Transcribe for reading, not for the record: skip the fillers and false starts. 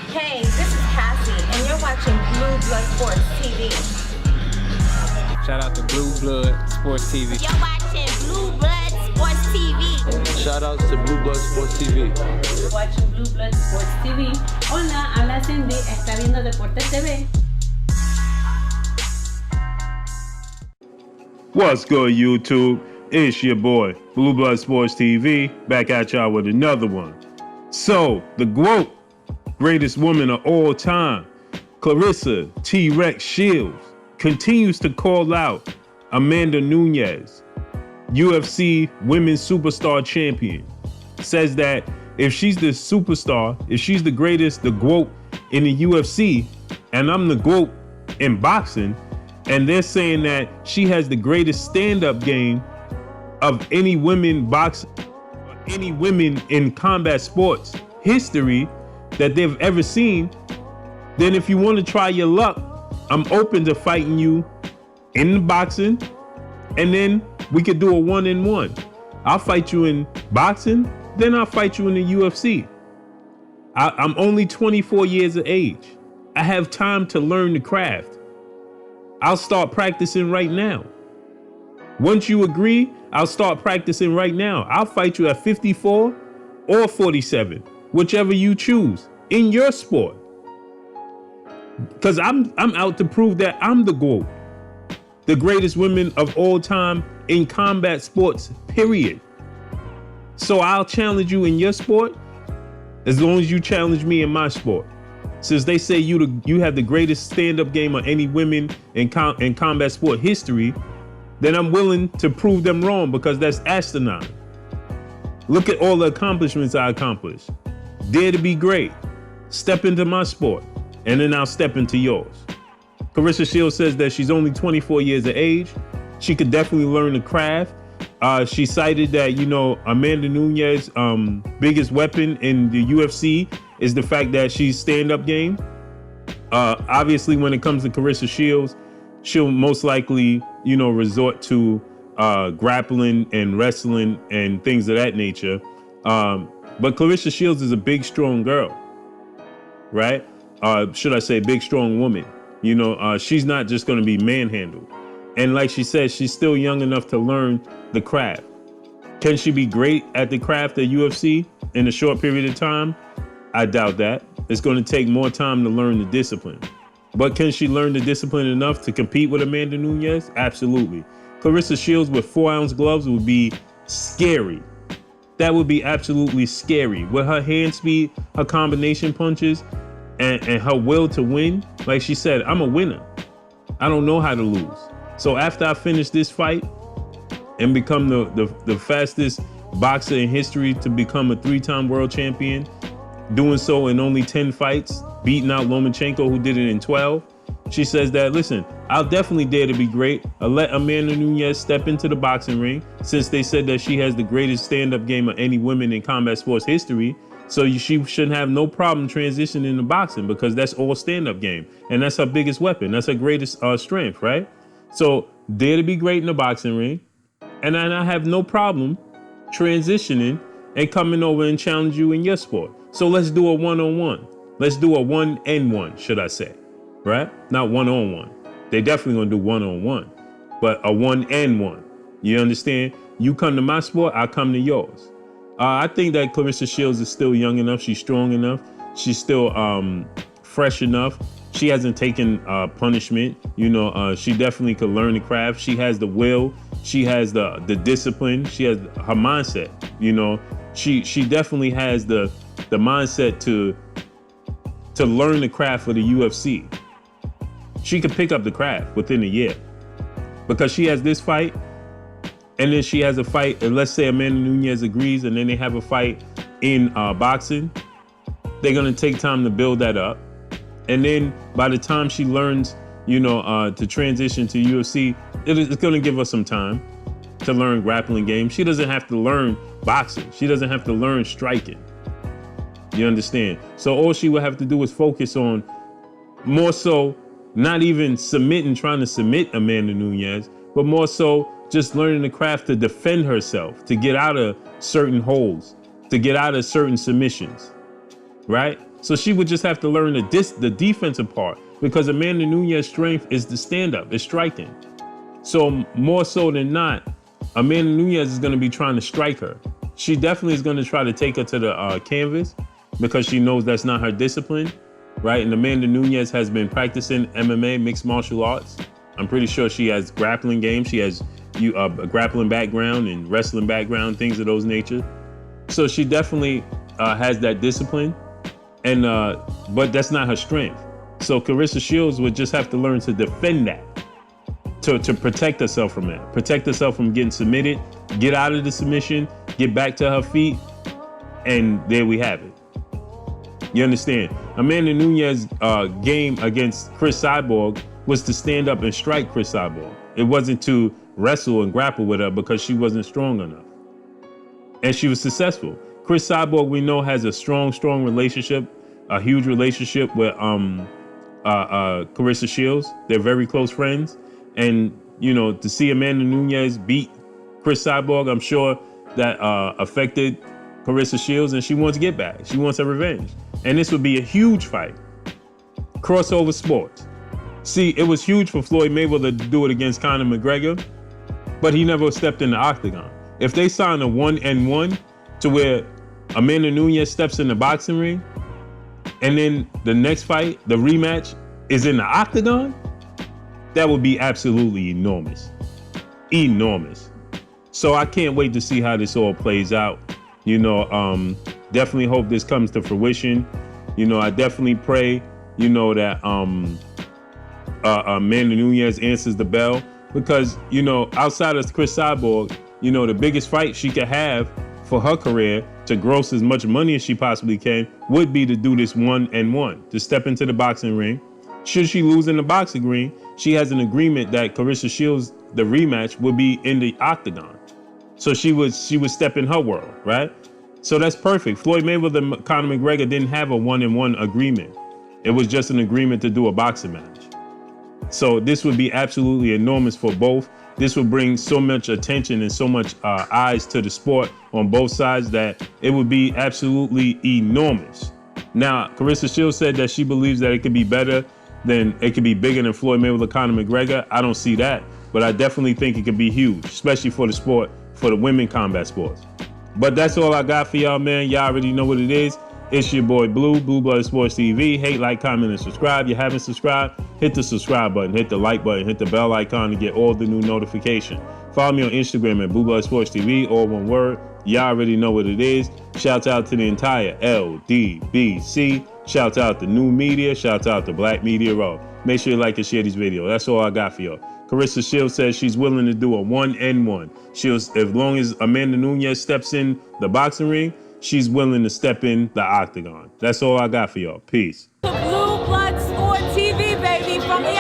Hey, this is Cassie, and you're watching Blue Blood Sports TV. Shout out to Blue Blood Sports TV. You're watching Blue Blood Sports TV. Shout outs to Blue Blood Sports TV. You're watching Blue Blood Sports TV. Hola, habla Cindy, está viendo Deportes TV. What's good, YouTube? It's your boy, Blue Blood Sports TV, back at y'all with another one. So, the GOAT, greatest woman of all time, Claressa T-Rex Shields, continues to call out Amanda Nunes, UFC Women's Superstar Champion. Says that if she's the superstar, if she's the greatest, the GOAT in the UFC, and I'm the GOAT in boxing, and they're saying that she has the greatest stand-up game of any women boxing, or any women in combat sports history that they've ever seen, then if you want to try your luck, I'm open to fighting you in the boxing, and then we could do a 1-on-1. I'll fight you in boxing, then I'll fight you in the UFC. I'm only 24 years of age. I have time to learn the craft. I'll start practicing right now. Once you agree, I'll start practicing right now. I'll fight you at 54 or 47, whichever you choose in your sport. Because I'm out to prove that I'm the GOAT, the greatest women of all time in combat sports, period. So I'll challenge you in your sport as long as you challenge me in my sport. Since they say you have the greatest stand-up game of any women in combat sport history, then I'm willing to prove them wrong, because that's asinine. Look at all the accomplishments I accomplished. Dare to be great. Step into my sport, and then I'll step into yours. Claressa Shields says that she's only 24 years of age. She could definitely learn the craft. She cited that, Amanda Nunes' biggest weapon in the UFC is the fact that she's stand-up game. Obviously, when it comes to Claressa Shields, she'll most likely, resort to grappling and wrestling and things of that nature. But Claressa Shields is a big, strong girl, right? Should I say big, strong woman? She's not just going to be manhandled. And like she said, she's still young enough to learn the craft. Can she be great at the craft of UFC in a short period of time? I doubt that. It's going to take more time to learn the discipline. But can she learn the discipline enough to compete with Amanda Nunes? Absolutely. Claressa Shields with 4-ounce gloves would be scary. That would be absolutely scary. With her hand speed, her combination punches, and her will to win, like she said, I'm a winner. I don't know how to lose. So after I finish this fight and become the fastest boxer in history to become a 3-time world champion, doing so in only 10 fights, beating out Lomachenko, who did it in 12. She says that, listen, I'll definitely dare to be great. I'll let Amanda Nunes step into the boxing ring, since they said that she has the greatest stand-up game of any woman in combat sports history. So she shouldn't have no problem transitioning to boxing, because that's all stand-up game. And that's her biggest weapon. That's her greatest strength, right? So dare to be great in the boxing ring. And I have no problem transitioning and coming over and challenge you in your sport. So let's do a 1-on-1. Let's do a 1-and-1, should I say, right? Not 1-on-1. They definitely gonna do 1-on-1, but a 1-and-1. You understand? You come to my sport, I come to yours. I think that Claressa Shields is still young enough. She's strong enough. She's still fresh enough. She hasn't taken punishment. She definitely could learn the craft. She has the will. She has the discipline. She has her mindset. She definitely has the mindset to learn the craft for the UFC. She could pick up the craft within a year, because she has this fight, and then she has a fight, and let's say Amanda Nunes agrees, and then they have a fight in boxing. They're gonna take time to build that up, and then by the time she learns, to transition to UFC, it's gonna give her some time to learn grappling game. She doesn't have to learn boxing. She doesn't have to learn striking. You understand? So all she would have to do is focus on, more so, not even trying to submit Amanda Nunes, but more so just learning the craft to defend herself, to get out of certain holes, to get out of certain submissions, right? So she would just have to learn the defensive part, because Amanda Nunes' strength is the stand-up, is striking. So more so than not, Amanda Nunes is going to be trying to strike her. She definitely is going to try to take her to the canvas, because she knows that's not her discipline, right? And Amanda Nunes has been practicing MMA, mixed martial arts. I'm pretty sure she has grappling game. She has a grappling background and wrestling background, things of those nature. So she definitely has that discipline, and but that's not her strength. So Claressa Shields would just have to learn to defend that, to protect herself from that, protect herself from getting submitted, get out of the submission, get back to her feet, and there we have it. You understand? Amanda Nunes' game against Chris Cyborg was to stand up and strike Chris Cyborg. It wasn't to wrestle and grapple with her, because she wasn't strong enough. And she was successful. Chris Cyborg, we know, has a strong relationship, a huge relationship with Claressa Shields. They're very close friends. And, you know, to see Amanda Nunes beat Chris Cyborg, I'm sure that affected Claressa Shields, and she wants to get back. She wants her revenge. And this would be a huge fight. Crossover sports. See, it was huge for Floyd Mayweather to do it against Conor McGregor, but he never stepped in the octagon. If they sign a 1-1 to where Amanda Nunes steps in the boxing ring, and then the next fight, the rematch, is in the octagon, that would be absolutely enormous. Enormous. So I can't wait to see how this all plays out. You know, definitely hope this comes to fruition. You know, I definitely pray, you know, that Amanda Nunes answers the bell, because, you know, outside of Chris Cyborg, you know, the biggest fight she could have for her career to gross as much money as she possibly can would be to do this 1-1, to step into the boxing ring. Should she lose in the boxing ring, she has an agreement that Claressa Shields, the rematch, would be in the octagon. So she would step in her world, right? So that's perfect. Floyd Mayweather and Conor McGregor didn't have a 1-1 agreement. It was just an agreement to do a boxing match. So this would be absolutely enormous for both. This would bring so much attention and so much eyes to the sport on both sides that it would be absolutely enormous. Now, Claressa Shields said that she believes that it could be bigger than Floyd Mayweather, Conor McGregor. I don't see that, but I definitely think it could be huge, especially for the sport, for the women combat sports. But that's all I got for y'all, man. Y'all already know what it is. It's your boy Blue Blooded Sports TV. Hate, like, comment, and subscribe. If you haven't subscribed, hit the subscribe button, hit the like button, hit the bell icon to get all the new notifications. Follow me on Instagram at Blue Blooded Sports TV, all one word. Y'all already know what it is. Shouts out to the entire LDBC. Shouts out to New Media. Shouts out to Black Media Raw. Make sure you like and share these videos. That's all I got for y'all. Claressa Shields says she's willing to do a 1-1. As long as Amanda Nunes steps in the boxing ring, she's willing to step in the octagon. That's all I got for y'all. Peace. Blue Blood Sport TV, baby, from the